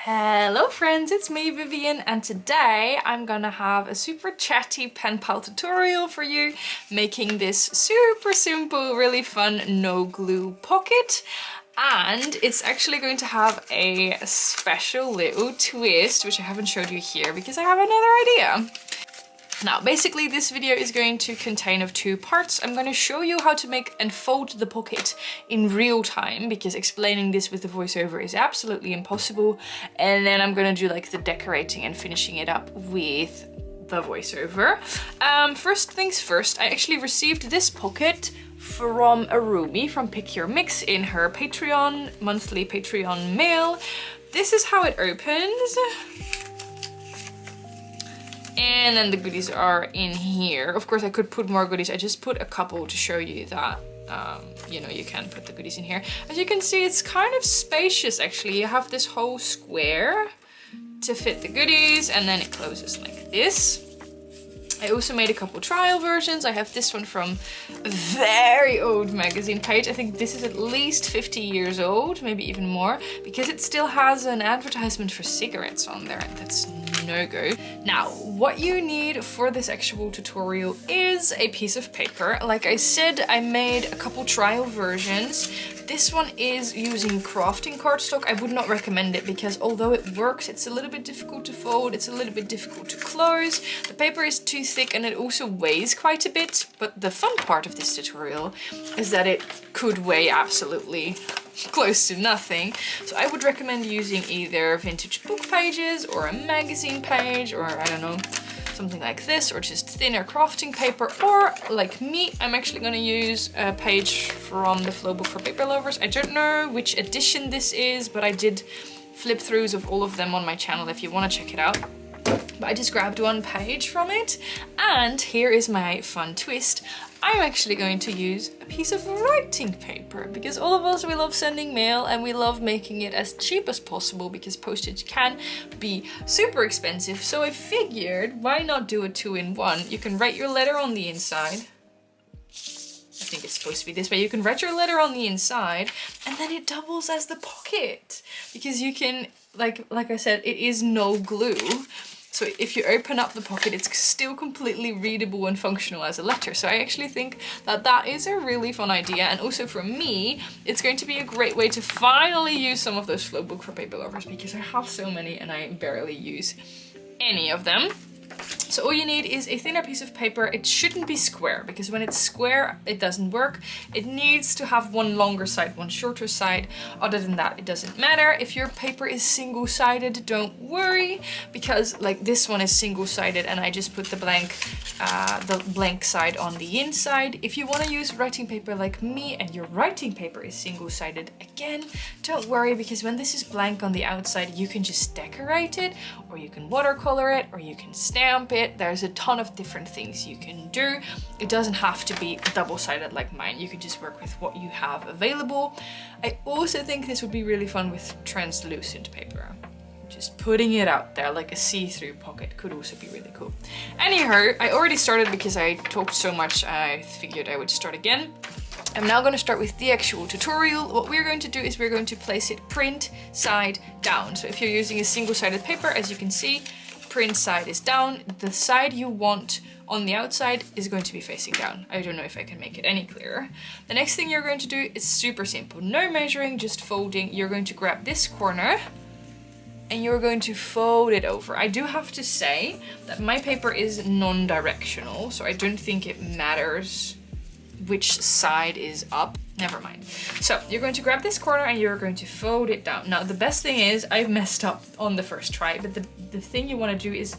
Hello friends, it's me Vivian, and today I'm gonna have a super chatty pen pal tutorial for you, making this super simple, really fun no glue pocket. And it's actually going to have a special little twist, which I haven't showed you here because I have another idea. Now, basically this video is going to contain of two parts. I'm going to show you how to make and fold the pocket in real time, because explaining this with the voiceover is absolutely impossible. And then I'm going to do like the decorating and finishing it up with the voiceover. First things first, I actually received this pocket from a roomie from Pick Your Mix in her Patreon, monthly Patreon mail. This is how it opens. And then the goodies are in here. Of course, I could put more goodies. I just put a couple to show you that, you know, you can put the goodies in here. As you can see, it's kind of spacious, actually. You have this whole square to fit the goodies, and then it closes like this. I also made a couple trial versions. I have this one from a very old magazine page. I think this is at least 50 years old, maybe even more, because it still has an advertisement for cigarettes on there. That's no go. Now, what you need for this actual tutorial is a piece of paper. Like I said, I made a couple trial versions. This one is using crafting cardstock. I would not recommend it because although it works, it's a little bit difficult to fold, it's a little bit difficult to close. The paper is too thick and it also weighs quite a bit. But the fun part of this tutorial is that it could weigh absolutely close to nothing. So I would recommend using either vintage book pages or a magazine page, or I don't know, something like this, or just thinner crafting paper, or like me, I'm actually gonna use a page from the Flow Book for Paper Lovers. I don't know which edition this is, but I did flip throughs of all of them on my channel if you want to check it out. But I just grabbed one page from it, and here is my fun twist. I'm actually going to use a piece of writing paper, because all of us, we love sending mail and we love making it as cheap as possible, because postage can be super expensive. So I figured, why not do a two-in-one? You can write your letter on the inside. I think it's supposed to be this way. You can write your letter on the inside, and then it doubles as the pocket, because you can, like I said, it is no glue. So if you open up the pocket, it's still completely readable and functional as a letter. So I actually think that that is a really fun idea. And also for me, it's going to be a great way to finally use some of those Flow Book for Paper Lovers, because I have so many and I barely use any of them. So all you need is a thinner piece of paper. It shouldn't be square, because when it's square, it doesn't work. It needs to have one longer side, one shorter side. Other than that, it doesn't matter. If your paper is single-sided, don't worry, because like this one is single-sided and I just put the blank side on the inside. If you want to use writing paper like me and your writing paper is single-sided, again, don't worry, because when this is blank on the outside, you can just decorate it, or you can watercolor it, or you can stamp it. There's a ton of different things you can do. It doesn't have to be double-sided like mine. You can just work with what you have available. I also think this would be really fun with translucent paper. Just putting it out there like a see-through pocket could also be really cool. Anyhow, I already started because I talked so much, I figured I would start again. I'm now going to start with the actual tutorial. What we're going to do is we're going to place it print side down. So if you're using a single-sided paper, as you can see, print side is down. The side you want on the outside is going to be facing down. I don't know if I can make it any clearer. The next thing you're going to do is super simple. No measuring, just folding. You're going to grab this corner and you're going to fold it over. I do have to say that my paper is non-directional, so I don't think it matters which side is up. Never mind. So you're going to grab this corner and you're going to fold it down. Now the best thing is, I've messed up on the first try, but the thing you want to do is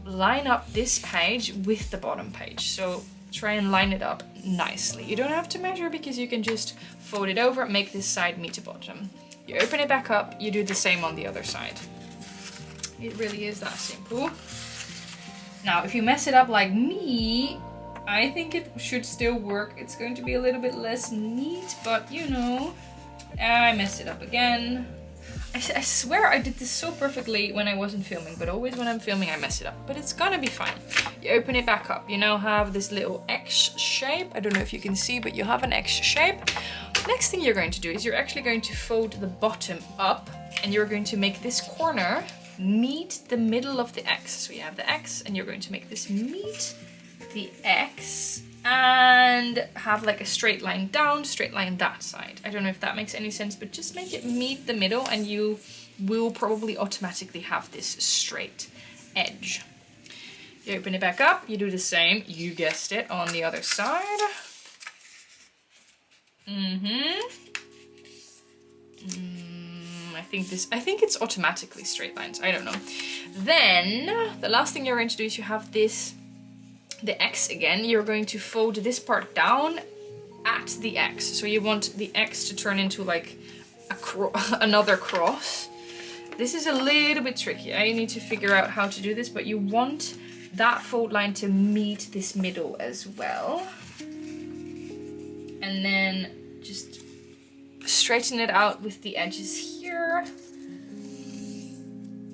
line up this page with the bottom page. So try and line it up nicely. You don't have to measure, because you can just fold it over, make this side meet the bottom. You open it back up, you do the same on the other side. It really is that simple. Now if you mess it up like me, I think it should still work. It's going to be a little bit less neat, but you know, I messed it up again. I swear I did this so perfectly when I wasn't filming, but always when I'm filming I mess it up. But it's gonna be fine. You open it back up. You now have this little X shape. I don't know if you can see, but you have an X shape. Next thing you're going to do is you're actually going to fold the bottom up and you're going to make this corner meet the middle of the X. So you have the X and you're going to make this meet the X and have like a straight line down, straight line that side. I don't know if that makes any sense, but just make it meet the middle and you will probably automatically have this straight edge. You open it back up, you do the same, you guessed it, on the other side. I think it's automatically straight lines, I don't know. Then the last thing you're going to do is you have this, the X again. You're going to fold this part down at the X. So you want the X to turn into like another cross. This is a little bit tricky. I need to figure out how to do this, but you want that fold line to meet this middle as well. And then just straighten it out with the edges here.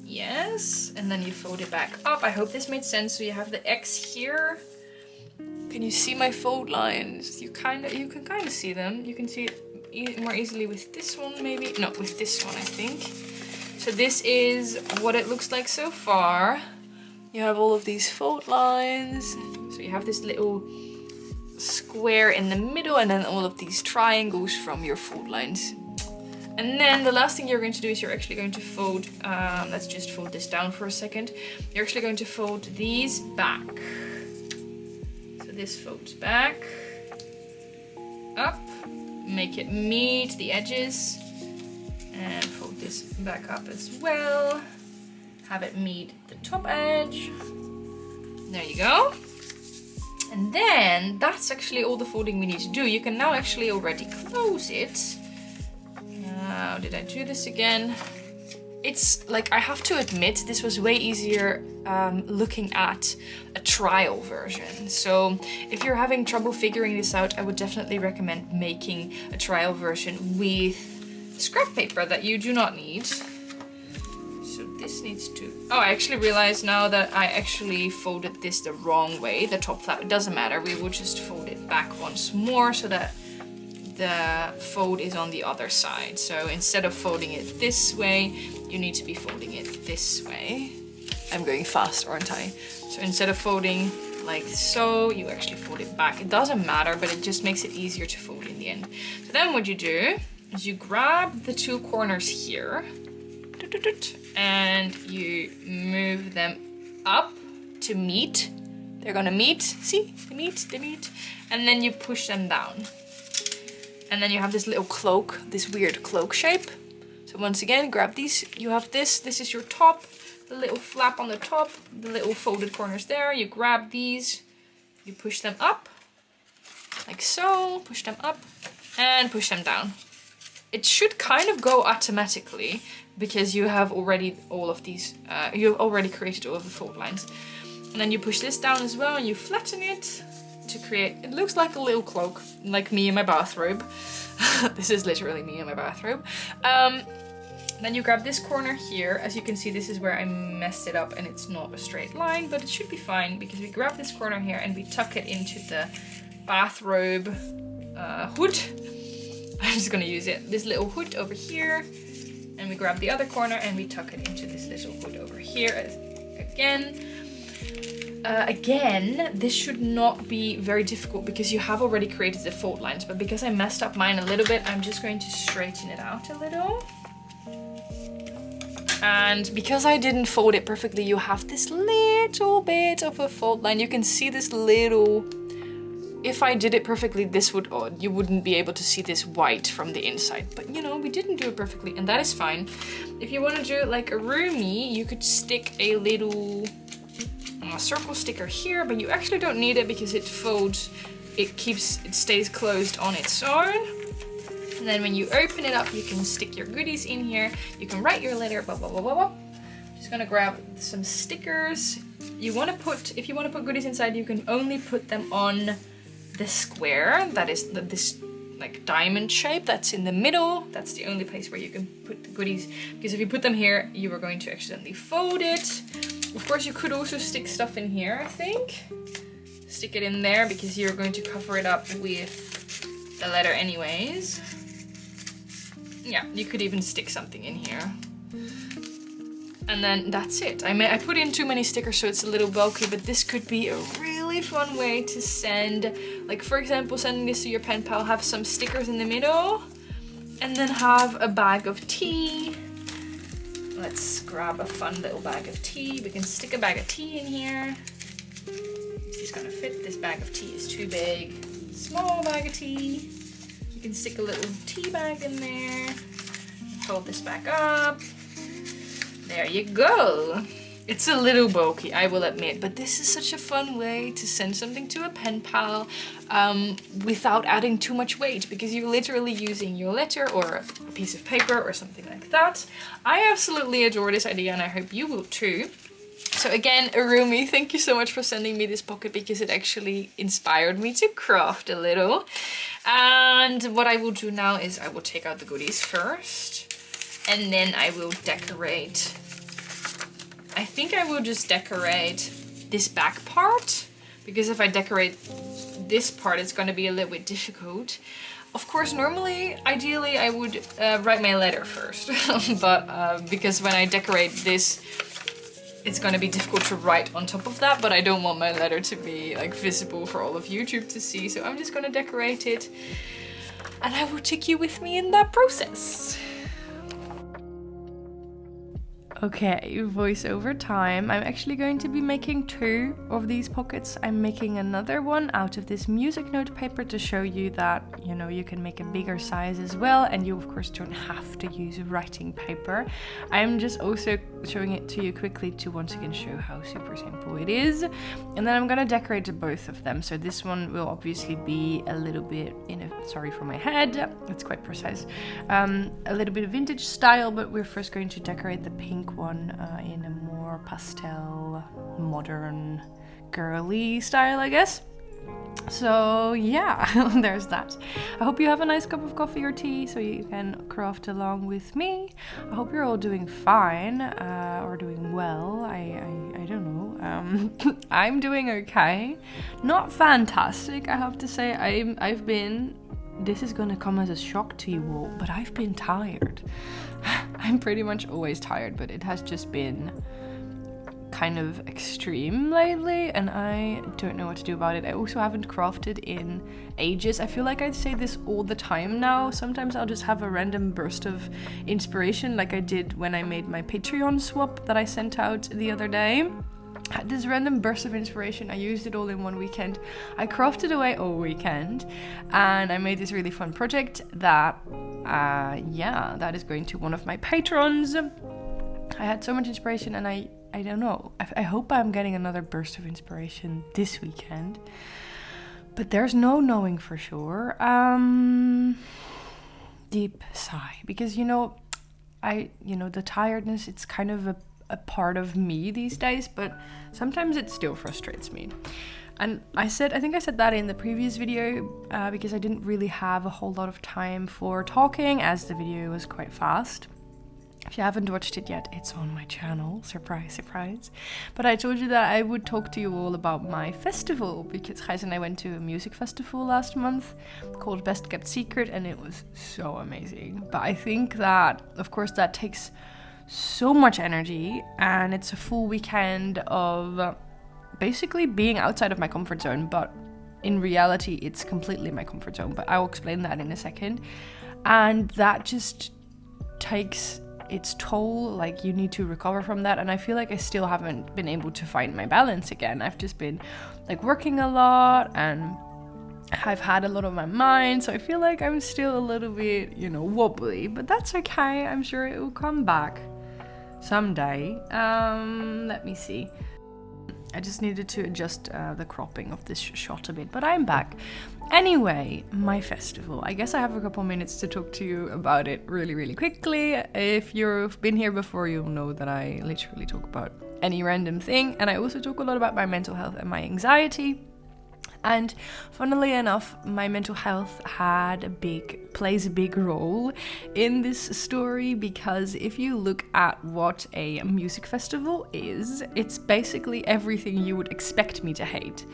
Yes, and then you fold it back up. I hope this made sense. So you have the X here. Can you see my fold lines? You can kind of see them. You can see it more easily with this one, maybe. No, with this one, I think. So this is what it looks like so far. You have all of these fold lines. So you have this little square in the middle and then all of these triangles from your fold lines. And then the last thing you're going to do is you're actually going to fold, let's just fold this down for a second. You're actually going to fold these back. So this folds back, up, make it meet the edges, and fold this back up as well. Have it meet the top edge. There you go. And then that's actually all the folding we need to do. You can now actually already close it. How did I do this again? It's like, I have to admit, this was way easier looking at a trial version. So if you're having trouble figuring this out, I would definitely recommend making a trial version with scrap paper that you do not need. So this needs to... Oh, I actually realized now that I actually folded this the wrong way, the top flap. It doesn't matter, we will just fold it back once more so that the fold is on the other side. So instead of folding it this way, you need to be folding it this way. I'm going fast, aren't I? So instead of folding like so, you actually fold it back. It doesn't matter, but it just makes it easier to fold in the end. So then what you do is you grab the two corners here and you move them up to meet. They're gonna meet, see? They meet. And then you push them down. And then you have this little cloak, this weird cloak shape. So once again, grab these. You have this is your top, the little flap on the top, the little folded corners there. You grab these, you push them up, like so, push them up, and push them down. It should kind of go automatically because you have already all of these, you've already created all of the fold lines. And then you push this down as well and you flatten it to create, it looks like a little cloak, like me in my bathrobe. This is literally me in my bathrobe. Then you grab this corner here. As you can see, this is where I messed it up and it's not a straight line, but it should be fine because we grab this corner here and we tuck it into the bathrobe hood. I'm just gonna use it, this little hood over here, and we grab the other corner and we tuck it into this little hood over here again. Again, this should not be very difficult because you have already created the fold lines, but because I messed up mine a little bit, I'm just going to straighten it out a little. And because I didn't fold it perfectly, you have this little bit of a fold line. You can see this little... If I did it perfectly, this would, you wouldn't be able to see this white from the inside. But you know, we didn't do it perfectly and that is fine. If you want to do it like a roomie, you could stick a little circle sticker here, but you actually don't need it because it folds, it stays closed on its own. And then when you open it up, you can stick your goodies in here. You can write your letter, blah, blah, blah, blah, blah. Just gonna grab some stickers. If you want to put goodies inside, you can only put them on the square that is this like diamond shape that's in the middle. That's the only place where you can put the goodies, because if you put them here, you are going to accidentally fold it. Of course, you could also stick stuff in here, I think. Stick it in there because you're going to cover it up with the letter anyways. Yeah, you could even stick something in here. And then that's it. I put in too many stickers, so it's a little bulky, but this could be a really fun way to send, like for example, sending this to your pen pal, have some stickers in the middle, and then have a bag of tea. Let's grab a fun little bag of tea. We can stick a bag of tea in here. This is gonna fit. This bag of tea is too big. Small bag of tea. You can stick a little tea bag in there. Hold this back up. There you go. It's a little bulky, I will admit, but this is such a fun way to send something to a pen pal without adding too much weight, because you're literally using your letter or a piece of paper or something like that. I absolutely adore this idea, and I hope you will too. So again, Arumi, thank you so much for sending me this pocket, because it actually inspired me to craft a little. And what I will do now is I will take out the goodies first, and then I will decorate. I think I will just decorate this back part, because if I decorate this part, it's going to be a little bit difficult. Of course, normally, ideally, I would write my letter first, but because when I decorate this, it's going to be difficult to write on top of that, but I don't want my letter to be like visible for all of YouTube to see, so I'm just going to decorate it, and I will take you with me in that process. Okay, voiceover time. I'm actually going to be making 2 of these pockets. I'm making another one out of this music note paper to show you that, you know, you can make a bigger size as well, and you of course don't have to use writing paper. I'm just also showing it to you quickly to once again show how super simple it is. And then I'm gonna decorate both of them. So this one will obviously be a little bit sorry for my head, it's quite precise, a little bit of vintage style, but we're first going to decorate the pink one in a more pastel, modern, girly style, I guess. So yeah, there's that. I hope you have a nice cup of coffee or tea so you can craft along with me. I hope you're all doing fine or doing well. I don't know. I'm doing okay. Not fantastic, I have to say. I've been, this is gonna come as a shock to you all, but I've been tired. I'm pretty much always tired, but it has just been kind of extreme lately, and I don't know what to do about it. I also haven't crafted in ages. I feel like I say this all the time now. Sometimes I'll just have a random burst of inspiration, like I did when I made my Patreon swap that I sent out the other day. I had this random burst of inspiration. I used it all in one weekend. I crafted away all weekend, and I made this really fun project that that is going to one of my patrons. I had so much inspiration, and I don't know. I hope I'm getting another burst of inspiration this weekend, but there's no knowing for sure. Deep sigh, because the tiredness, it's kind of a part of me these days, but sometimes it still frustrates me. And I think I said that in the previous video because I didn't really have a whole lot of time for talking, as the video was quite fast. If you haven't watched it yet, it's on my channel. Surprise, surprise. But I told you that I would talk to you all about my festival, because Gijs and I went to a music festival last month called Best Kept Secret, and it was so amazing. But I think that, of course, that takes so much energy, and it's a full weekend of basically being outside of my comfort zone, but in reality, it's completely my comfort zone. But I'll explain that in a second. And that just takes its toll, like you need to recover from that, and I feel like I still haven't been able to find my balance again. I've just been like working a lot, and I've had a lot on my mind, so I feel like I'm still a little bit, wobbly, but that's okay. I'm sure it will come back someday. Let me see. I just needed to adjust the cropping of this shot a bit, but I'm back. Anyway, my festival. I guess I have a couple minutes to talk to you about it really, really quickly. If you've been here before, you'll know that I literally talk about any random thing, and I also talk a lot about my mental health and my anxiety. And funnily enough, my mental health plays a big role in this story, because if you look at what a music festival is, it's basically everything you would expect me to hate.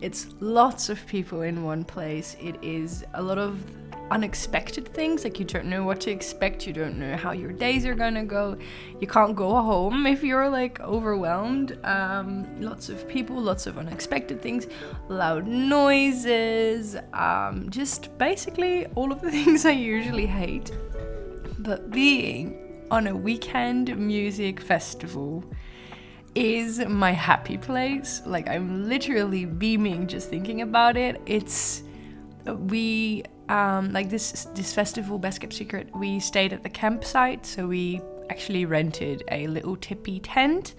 It's lots of people in one place. It is a lot of unexpected things. Like, you don't know what to expect, you don't know how your days are gonna go, you can't go home if you're like overwhelmed. Lots of people, lots of unexpected things, loud noises, just basically all of the things I usually hate. But being on a weekend music festival is my happy place. Like, I'm literally beaming just thinking about it. Like this festival, Best Kept Secret, we stayed at the campsite, so we actually rented a little tippy tent.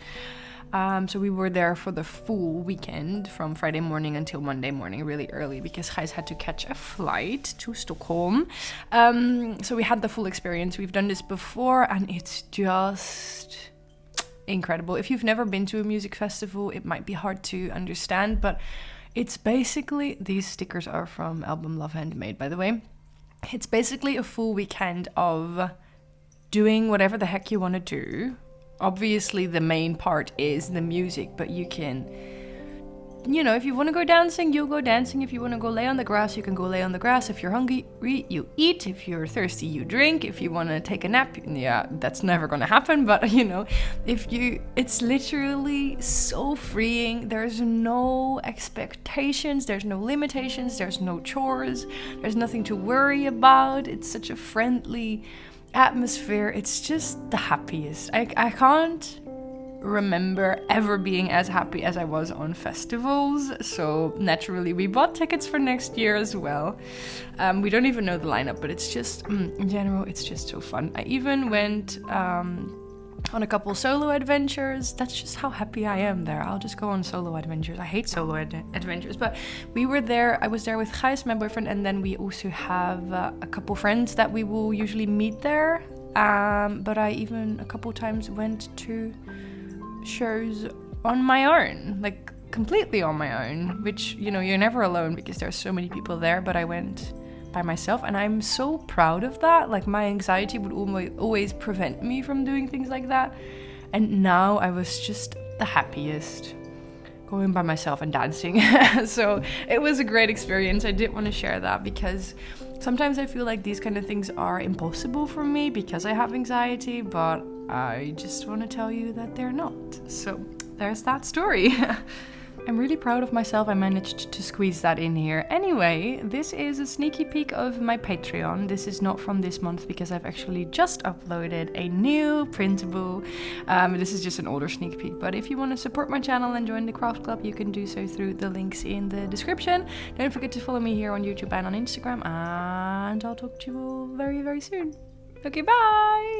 So we were there for the full weekend from Friday morning until Monday morning, really early, because Gijs had to catch a flight to Stockholm. So we had the full experience. We've done this before, and it's just incredible. If you've never been to a music festival, it might be hard to understand, but it's basically, these stickers are from Albumlovehandmade, by the way. It's basically a full weekend of doing whatever the heck you want to do. Obviously, the main part is the music, but you can, you know, if you want to go dancing, you'll go dancing. If you want to go lay on the grass, you can go lay on the grass. If you're hungry, you eat. If you're thirsty, you drink. If you want to take a nap, yeah, that's never going to happen. But, you know, it's literally so freeing. There's no expectations. There's no limitations. There's no chores. There's nothing to worry about. It's such a friendly atmosphere. It's just the happiest. I can't remember ever being as happy as I was on festivals, so naturally we bought tickets for next year as well. We don't even know the lineup, but it's just in general, it's just so fun. I even went on a couple solo adventures. That's just how happy I am there. I'll just go on solo adventures. I hate solo adventures, but we were there. I was there with Gijs, my boyfriend, and then we also have a couple friends that we will usually meet there. But I even a couple times went to shows on my own, like completely on my own, which, you know, you're never alone because there's so many people there, but I went by myself, and I'm so proud of that. Like, my anxiety would always prevent me from doing things like that, and now I was just the happiest going by myself and dancing. So it was a great experience. I did want to share that because sometimes I feel like these kind of things are impossible for me because I have anxiety, but I just want to tell you that they're not. So there's that story. I'm really proud of myself. I managed to squeeze that in here. Anyway, this is a sneaky peek of my Patreon. This is not from this month because I've actually just uploaded a new printable. This is just an older sneak peek. But if you want to support my channel and join the craft club, you can do so through the links in the description. Don't forget to follow me here on YouTube and on Instagram. And I'll talk to you all very, very soon. Okay, bye!